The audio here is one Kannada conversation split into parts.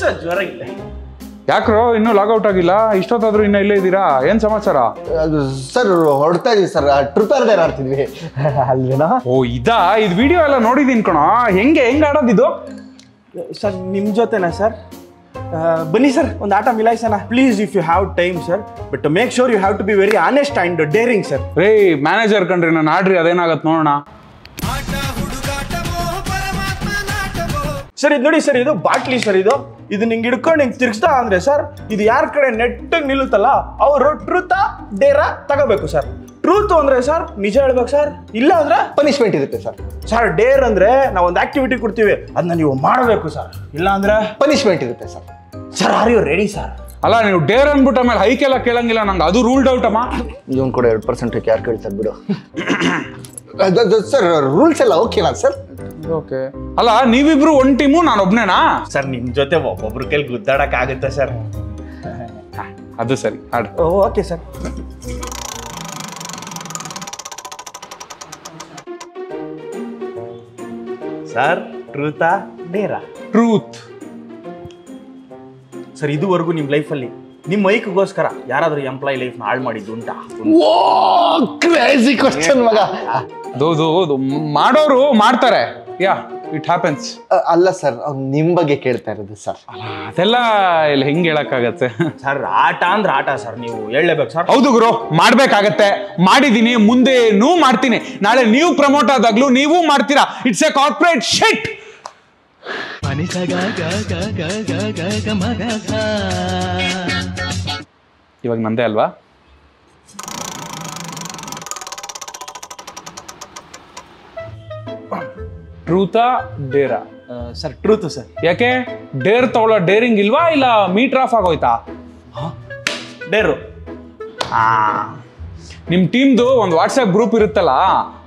ಸರ್ ಜ್ವರ ಇಲ್ಲ. ಯಾಕ್ರೋ ಇನ್ನೂ ಲಾಗೌಟ್ ಆಗಿಲ್ಲ? ಇಷ್ಟೊತ್ತಾದ್ರೂ ಇನ್ನೂ ಇಲ್ಲೇ ಇದ್ದೀರಾ? ಏನ್ ಸಮಾಚಾರ? ಸರ್ ಹೊಡ್ತಾ ಇದೀವಿ ಸರ್, ಟ್ರೂತ್ ಆರ್ ಡೇರ್ ಆಡ್ತಿದ್ವಿ ಅಲ್ವೇನಾ? ಓ ಇದಾ? ಇದು ವಿಡಿಯೋ ಎಲ್ಲ ನೋಡಿದೀನಿ ಕಣೋ. ಹೆಂಗೆ ಆಡೋದಿದು? ಸರ್ ನಿಮ್ಮ ಜೊತೆನಾ ಸರ್? ಬನ್ನಿ ಸರ್ ಒಂದು ಆಟ ಮಿಲಾಯಿಸೋಣ please, if you have time sir, but make sure you have to be very honest and daring sir. ರೇ ಮ್ಯಾನೇಜರ್ ಕಣ್ರಿ, ನಾನು ಆಡ್ರಿ ಅದೇನಾಗತ್ತೆ ನೋಡೋಣ. ಸರ್ ಇದು ನೋಡಿ ಸರ್, ಇದು ಬಾಟ್ಲಿ ಸರ್, ಇದು ನಿಂಗೆ ಹಿಡ್ಕೊಂಡು ಹಿಂಗೆ ತಿರ್ಗಿಸ್ತಾ ಅಂದ್ರೆ ಸರ್, ಇದು ಯಾರ ಕಡೆ ನೆಟ್ಟಿಗೆ ನಿಲ್ಲುತ್ತಲ್ಲ ಅವರು ಟ್ರೂತಾ ಡೇರಾ ತಗೋಬೇಕು ಸರ್. ಟ್ರೂತ್ ಅಂದ್ರೆ ಸರ್ ನಿಜ ಹೇಳ್ಬೇಕು ಸರ್, ಇಲ್ಲ ಅಂದ್ರೆ ಪನಿಷ್ಮೆಂಟ್ ಇರುತ್ತೆ ಸರ್. ಸರ್ ಡೇರ್ ಅಂದ್ರೆ ನಾವು ಒಂದು ಆಕ್ಟಿವಿಟಿ ಕೊಡ್ತೀವಿ, ಅದನ್ನ ನೀವು ಮಾಡಬೇಕು ಸರ್, ಇಲ್ಲ ಅಂದ್ರೆ ಪನಿಷ್ಮೆಂಟ್ ಇರುತ್ತೆ sir. Sir are you ready sir? ಅಲ್ಲ ನೀವು ಡೇರ್ ಅಂದ್ಬಿಟ್ಟು ಆಮೇಲೆ ಹೈಕೆಲ್ಲ ಕೇಳಂಗಿಲ್ಲ ನಂಗೆ, ಅದು ರೂಲ್ಡ್ ಔಟ್ ಅಮ್ಮ. ಇವನ್ ಕೂಡ 2% ಯಾರು ಕೇಳ್ತಾರೆ ಬಿಡು. ಸರ್ ರೂಲ್ಸ್ ಎಲ್ಲ ಓಕೆನಾ ಸರ್? ಓಕೆ. ಅಲ್ಲ ನೀವಿಬ್ರು ಒಂದ್ ಟೀಮು, ನಾನು ಒಬ್ನೇನಾ? ಸರ್ ನಿಮ್ ಜೊತೆ ಒಬ್ಬೊಬ್ರ ಕೈಲಿ ಗುದ್ದಾಡಕ್ ಆಗುತ್ತೆ ಸರ್. ಅದು ಸರಿ, ಆಡು. Okay sir. ಸರ್ ಟ್ರೂತಾ ಡೇರಾ? ಟ್ರೂತ್. ಸರ್ ಇದುವರೆಗೂ ನಿಮ್ಮ ಲೈಫಲ್ಲಿ ನಿಮ್ಮ ಮೈಕ್ಗೋಸ್ಕರ ಯಾರಾದ್ರೂ ಎಂಪ್ಲಾಯ್ ಲೈಫ್ನ ಹಾಳು ಮಾಡಿದ್ದು ಉಂಟಾ? ಕ್ರೇಜಿ ಕ್ವಶನ್ ಮಗ. ಹೌದು ಮಾಡೋರು ಮಾಡ್ತಾರೆ, ಯಾ ಇಟ್ ಹ್ಯಾಪನ್ಸ್. ಅಲ್ಲ ಸರ್, ನಿಮ್ ಬಗ್ಗೆ ಕೇಳ್ತಾ ಇರೋದು ಸರ್. ಅದೆಲ್ಲ ಇಲ್ಲಿ ಹೆಂಗ್ ಹೇಳಕ್ಕಾಗತ್ತೆ ಸರ್? ಆಟ ಅಂದ್ರೆ ಆಟ ಸರ್, ನೀವು ಹೇಳಲೇಬೇಕು ಸರ್. ಹೌದು ಗುರು, ಮಾಡ್ಬೇಕಾಗತ್ತೆ, ಮಾಡಿದೀನಿ, ಮುಂದೇನೂ ಮಾಡ್ತೀನಿ. ನಾಳೆ ನೀವು ಪ್ರಮೋಟ್ ಆದಾಗ್ಲೂ ನೀವು ಮಾಡ್ತೀರಾ. It's a corporate shit. ಇವಾಗ ನಂದೇ ಅಲ್ವಾ? ಟ್ರೂತಾ ಡೇರಾ? Sir truth sir. ಯಾಕೆ? ಡೇರ್ ತಗೊಳ್ಳೋ ಡೇರಿಂಗ್ ಇಲ್ವಾ, ಇಲ್ಲ ಮೀಟರ್ ಆಫ್ ಆಗೋಯ್ತಾ? ಡೇರು. ನಿಮ್ಮ ಟೀಮ್ದು ಒಂದು ವಾಟ್ಸ್ಆ್ಯಪ್ ಗ್ರೂಪ್ ಇರುತ್ತಲ್ಲ,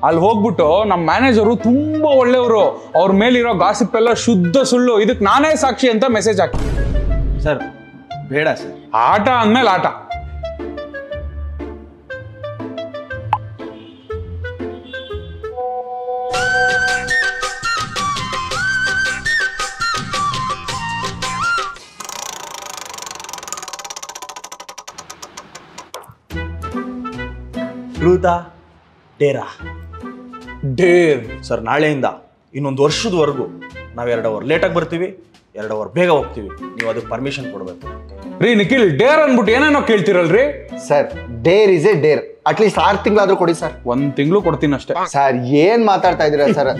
ಅಲ್ಲಿ ಹೋಗ್ಬಿಟ್ಟು ನಮ್ಮ ಮ್ಯಾನೇಜರು ತುಂಬಾ ಒಳ್ಳೆಯವರು, ಅವ್ರ ಮೇಲಿರೋ ಗಾಸಿಪ್ ಎಲ್ಲ ಶುದ್ಧ ಸುಳ್ಳು, ಇದಕ್ಕೆ ನಾನೇ ಸಾಕ್ಷಿ ಅಂತ ಮೆಸೇಜ್ ಹಾಕಿ. ಸರ್ ಬೇಡ ಸರ್. ಆಟ ಅಂದ್ಮೇಲೆ ಆಟ. ಟ್ರೂತಾ ಡೇರಾ? ಡೇರ್. ಸರ್ ನಾಳೆಯಿಂದ ಇನ್ನೊಂದು ವರ್ಷದವರೆಗೂ ನಾವು 2 ಅವರ್ ಲೇಟಾಗಿ ಬರ್ತೀವಿ, 2 ಅವರ್ ಬೇಗ ಹೋಗ್ತೀವಿ, ನೀವು ಅದಕ್ಕೆ ಪರ್ಮಿಷನ್ ಕೊಡಬೇಕು. ರೀ ನಿಖಿಲ್, ಡೇರ್ ಅಂದ್ಬಿಟ್ಟು ಏನೇನೋ ಕೇಳ್ತಿರಲ್ರಿ? Sir dare is a dare, at least 6 ತಿಂಗಳಾದ್ರೂ ಕೊಡಿ ಸರ್. 1 ತಿಂಗಳು ಕೊಡ್ತೀನಿ ಅಷ್ಟೇ. ಸರ್ ಏನ್ ಮಾತಾಡ್ತಾ ಇದೀರಾ ಸರ್?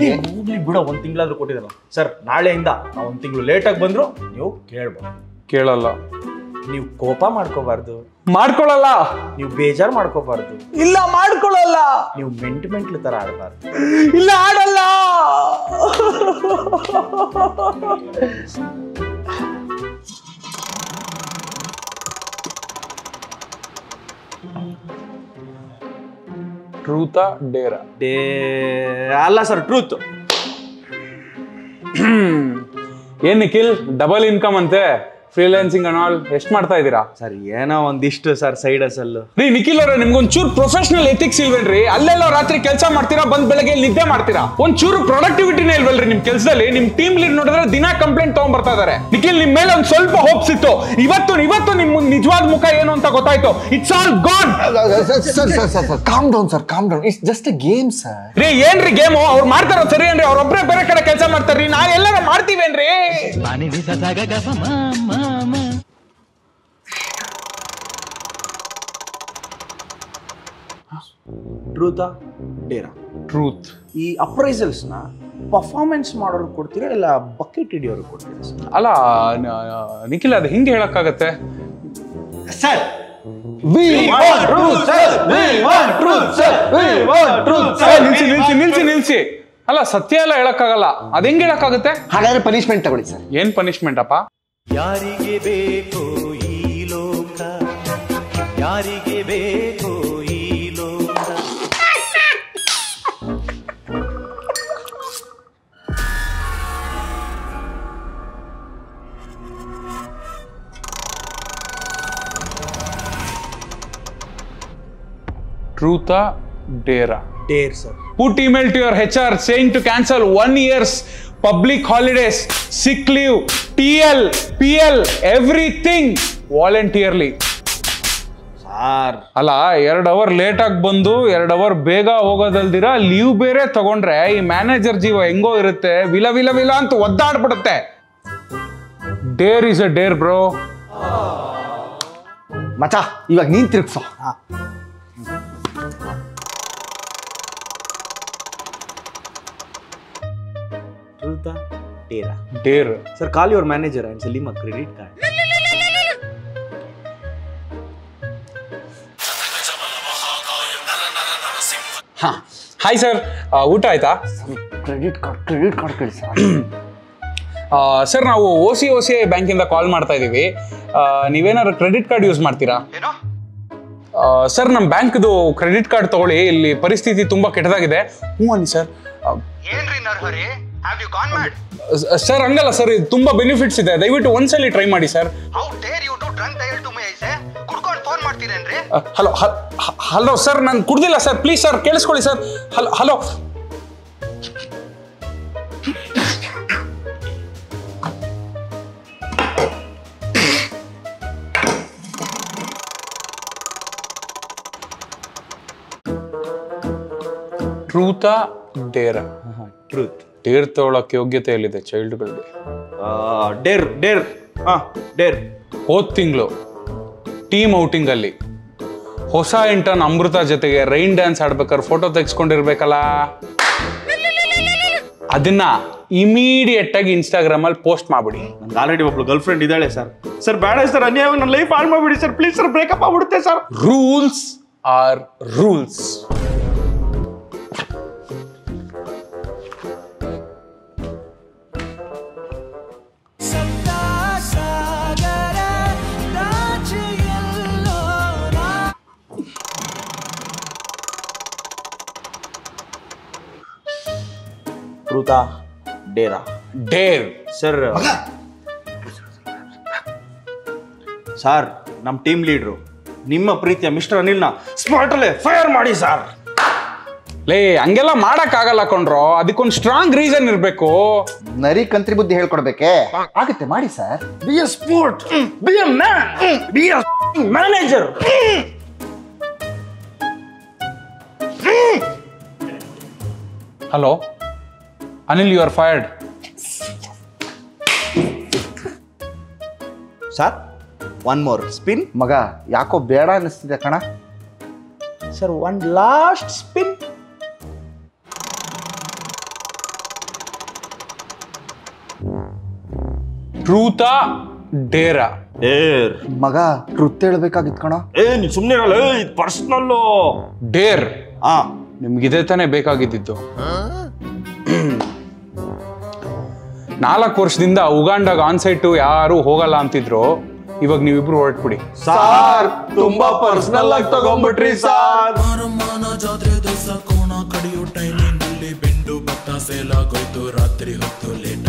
ಬಿಡ 1 ತಿಂಗಳಾದ್ರೂ ಕೊಟ್ಟಿರಲ್ಲ ಸರ್. ನಾಳೆಯಿಂದ ನಾವು 1 ತಿಂಗಳು ಲೇಟಾಗಿ ಬಂದ್ರು ನೀವು ಕೇಳ್ಬೋದು. ಕೇಳಲ್ಲ. ನೀವು ಕೋಪ ಮಾಡ್ಕೋಬಾರ್ದು. ಮಾಡ್ಕೊಳಲ್ಲ. ನೀವು ಬೇಜಾರು ಮಾಡ್ಕೋಬಾರ್ದು. ಇಲ್ಲ ಮಾಡ್ಕೊಳಲ್ಲ. ನೀವು ಮೆಂಟ್ಲು ತರ ಆಡಬಾರ್ದು. ಇಲ್ಲ ಆಡಲ್ಲ. ಟ್ರೂತಾ ಡೇರಾ? ಅಲ್ಲ ಸರ್ ಟ್ರೂತ್. ಏನ್ ನಿಖಿಲ್, ಡಬಲ್ ಇನ್ಕಮ್ ಅಂತೆ, ಫ್ರೀಲಾನ್ಸಿಂಗ್ ಅಂಡ್ ಆಲ್, ಎಷ್ಟು ಮಾಡ್ತಾ ಇದ್ದೀರಾ? ಸರ್ ಏನೋ ಒಂದಿಷ್ಟು ಸರ್ ಸೈಡ್ ಹಸಲ್. ರೀ ನಿಖಿಲ್ ಅವ್ರೆ, ನಿಮ್ಗೊಂಚೂರು ಪ್ರೊಫೆಷನಲ್ ಎಥಿಕ್ಸ್ ಇಲ್ವೇನ್ರಿ? ಅಲ್ಲೆಲ್ಲ ರಾತ್ರಿ ಕೆಲಸ ಮಾಡ್ತೀರಾ, ಬಂದ್ ಬೆಳಗ್ಗೆ ನಿದ್ದೆ ಮಾಡ್ತೀರಾ, ಒಂಚೂರು ಪ್ರೊಡಕ್ಟಿವಿಟಿನೇ ಇಲ್ವಲ್ರಿ ನಿಮ್ ಕೆಲಸದಲ್ಲಿ? ನಿಮ್ ಟೀಮ್ ಲೀಡ್ ನೋಡಿದ್ರೆ ದಿನ ಕಂಪ್ಲೇಂಟ್ ತಗೊಂಡ್ ಬರ್ತಾ ಇದಾರೆ. ನಿಖಿಲ್ ನಿಮ್ ಮೇಲೆ ಒಂದ್ ಸ್ವಲ್ಪ ಹೋಪ್ಸ್ ಇತ್ತು, ಇವತ್ತು ನಿಮ್ ನಿಜವಾದ ಮುಖ ಏನು ಅಂತ ಗೊತ್ತಾಯ್ತು. It's all gone. Calm down sir, calm down. It's just A game sir. ರೀ ಏನ್ರಿ ಗೇಮು? ಅವ್ರು ಮಾಡ್ತಾರ ಸರಿ ಏನ್ರಿ? ಅವ್ರೊಬ್ರೇ ಬೇರೆ ಕಡೆ ಕೆಲಸ ಮಾಡ್ತಾರ್ರಿ, ನಾವ್ ಎಲ್ಲಾರ ಮಾಡ್ತೀವೇನ್ರಿ? ಟ್ರೂತಾ ಡೇರಾ? ಟ್ರೂತ್. ಈ ಅಪ್ರೈಸಲ್ಸ್ ನ ಪರ್ಫಾರ್ಮೆನ್ಸ್ ಮಾಡೋರು ಕೊಡ್ತೀರಾ ಇಲ್ಲ ಬಕೆಟ್ ಹಿಡಿಯೋರು ಕೊಡ್ತೀರಾ ಸರ್? ಅಲ್ಲ ನಿಖಿಲ್, ಅದು ಹಿಂಗೆ ಹೇಳಕ್ಕಾಗತ್ತೆ ಸರ್? ನಿಲ್ಸಿ. ಅಲ್ಲ ಸತ್ಯ ಎಲ್ಲ ಹೇಳಕ್ಕಾಗಲ್ಲ, ಅದ್ ಹೆಂಗ್ ಹೇಳಕ್ಕಾಗತ್ತೆ? ಹಾಗಾದ್ರೆ ಪನಿಷ್ಮೆಂಟ್ ತಗೊಳ್ಳಿ ಸರ್. ಏನ್ ಪನಿಷ್ಮೆಂಟ್ ಅಪ್ಪ? ಯಾರಿಗೆ ಬೇಕು ಈ ಲೋಕ, ಯಾರಿಗೆ ಬೇಕು ಈ ಲೋಕ. ಟ್ರೂತಾ ಡೇರಾ? Dare sir. Put email to your HR saying to cancel 1 year's public holidays, sick leave, TL, PL, everything voluntarily. Sir ಅಲ್ಲ 2 ಅವರ್ ಲೇಟ್ ಆಗಿ ಬಂದು 2 ಅವರ್ ಬೇಗ ಹೋಗೋದಲ್ದಿರ ಲೀವ್ ಬೇರೆ ತಗೊಂಡ್ರೆ ಈ ಮ್ಯಾನೇಜರ್ ಜೀವ ಹೆಂಗೋ ಇರುತ್ತೆ, ವಿಲ ವಿಲ ವಿಲ ಅಂತ ಒದ್ದಾಡ್ಬಿಡುತ್ತೆ. Dare is a dare bro. ಮಚ ಇವಾಗ ನೀನ್ ತಿರ್ಗ್ಸೋ. ಟ್ರೂತಾ ಡೇರಾ? Dare. Sir, call your manager and sell him a credit card. ಹಾ, ಹಾಯ್ ಸರ್, ಊಟ ಆಯ್ತಾ? ಕ್ರೆಡಿಟ್ ಕಾರ್ಡ್ ಕೇಳಿ ಸರ್. ಸರ್, ನಾವು OCI ಬ್ಯಾಂಕಿಂದ ಕಾಲ್ ಮಾಡ್ತಾ ಇದ್ದೀವಿ. ನೀವೇನಾದ್ರು ಕ್ರೆಡಿಟ್ ಕಾರ್ಡ್ ಯೂಸ್ ಮಾಡ್ತೀರಾ? ಸರ್, ನಮ್ಮ ಬ್ಯಾಂಕ್ದು ಕ್ರೆಡಿಟ್ ಕಾರ್ಡ್ ತಗೊಳ್ಳಿ, ಇಲ್ಲಿ ಪರಿಸ್ಥಿತಿ ತುಂಬಾ ಕೆಟ್ಟದಾಗಿದೆ. ಹ್ಞೂ ಅನ್ನಿ ಸರ್. ಸರ್, ಹಂಗಲ್ಲ ಸರ್, ಇದು ತುಂಬಾ ಬೆನಿಫಿಟ್ಸ್ ಇದೆ, ದಯವಿಟ್ಟು ಒಂದ್ಸಲಿ ಟ್ರೈ ಮಾಡಿ ಸರ್. ಹಲೋ ಹಲೋ ಸರ್, ನಾನು ಕುಡ್ದಿಲ್ಲ ಸರ್, ಪ್ಲೀಸ್ ಸರ್ ಕೇಳಿಸ್ಕೊಳ್ಳಿ ಸರ್. ಹಲೋ. ಟ್ರೂತಾ ಡೇರಾ? ಟ್ರೂತ್. ಡೇರ್ ತಗೊಳಕ್ ಯೋಗ್ಯತೆ ಎಲ್ಲಿದೆ ಚೈಲ್ಡ್ಗಳಿಗೆ? ಡೇರ್. ಡೇರ್. ಹೋದ್ ತಿಂಗಳು ಟೀಮ್ ಔಟಿಂಗ್ ಅಲ್ಲಿ ಹೊಸ ಇಂಟರ್ನ್ ಅಮೃತ ಜೊತೆಗೆ ರೈನ್ ಡ್ಯಾನ್ಸ್ ಆಡ್ಬೇಕಾದ್ರೆ ಫೋಟೋ ತೆಗೆಸ್ಕೊಂಡಿರ್ಬೇಕಲ್ಲ, ಅದನ್ನ ಇಮಿಡಿಯೇಟ್ ಆಗಿ ಇನ್ಸ್ಟಾಗ್ರಾಮ್ ಅಲ್ಲಿ ಪೋಸ್ಟ್ ಮಾಡ್ಬಿಡಿ. ನನ್ಗೆ ಆಲ್ರೆಡಿ ಒಬ್ಳು ಗರ್ಲ್ ಫ್ರೆಂಡ್ ಇದ್ದಾಳೆ ಸರ್. ಸರ್ ಬೇಡ ಸರ್, ಅನ್ಯಾಯ ನನ್ನ ಲೈಫ್ ಹಾಳು ಮಾಡ್ಬಿಡಿ ಸರ್, ಪ್ಲೀಸ್ ಸರ್, ಬ್ರೇಕಪ್ ಆಗ್ಬಿಡುತ್ತೆ ಸರ್. Rules are rules. ಟ್ರೂತಾ ಡೇರಾ? ಡೇರ್. ಸರ್, ನಮ್ಮ ಟೀಮ್ ಲೀಡ್ರು ನಿಮ್ಮ ಪ್ರೀತಿಯ ಮಿಸ್ಟರ್ ಅನಿಲ್ನ ಸ್ಪಾಟ್ ಅಲ್ಲೇ ಫೈರ್ ಮಾಡಿ ಸರ್. ಲೇ, ಹಂಗೆಲ್ಲ ಮಾಡಕ್ ಆಗಲ್ಲ ಕೊಂಡ್ರೋ, ಅದಕ್ಕೊಂದು ಸ್ಟ್ರಾಂಗ್ ರೀಸನ್ ಇರ್ಬೇಕು. ನರಿ ಕಂತ್ರಿ ಬುದ್ಧಿ ಹೇಳ್ಕೊಡ್ಬೇಕೆ? ಆಗುತ್ತೆ ಮಾಡಿ sir. Be a sport, be a man, be a manager. Hello Anil, you are fired. Sir, one more spin. ಮಗ ಯಾಕೋ ಬೇಡ ಅನ್ನಿಸ್ತಿದೆ ಕಣ. Sir, one last spin. ಟ್ರೂತಾ ಡೇರಾ? ಡೇರ್. ಮಗ ಟ್ರುತ್ ಹೇಳ್ಬೇಕಾಗಿತ್ತು ಕಣ. ನೀನ್ ಸುಮ್ಮನೆ ಇರಲ್ಲ, ಇದು ಪರ್ಸನಲ್ಲು. ಡೇರ್. ನಿಮ್ಗಿದೇ ತಾನೇ ಬೇಕಾಗಿದ್ದು. 4 ವರ್ಷದಿಂದ ಉಗಾಂಡಾಗ ಆನ್ಸೈಟು ಯಾರು ಹೋಗಲ್ಲ ಅಂತಿದ್ರು, ಇವಾಗ ನೀವಿಬ್ರು ಹೊರಟ್ಬಿಡಿ. ಸಾರ್, ತುಂಬಾ ಪರ್ಸನಲ್ ಆಗಿ ತಗೊಂಡ್ಬಿಟ್ರಿ ಸಾರ್. ಜಾತ್ರೆ ದಿವಸ ಕೋಣ ಕಡಿಯೋ ಟೈಮಿನಲ್ಲಿ ಬೆಂಡು ಭತ್ತ ಸೇಲಾಗೋಯ್ತು, ರಾತ್ರಿ ಹೊತ್ತು ಲೇಟ್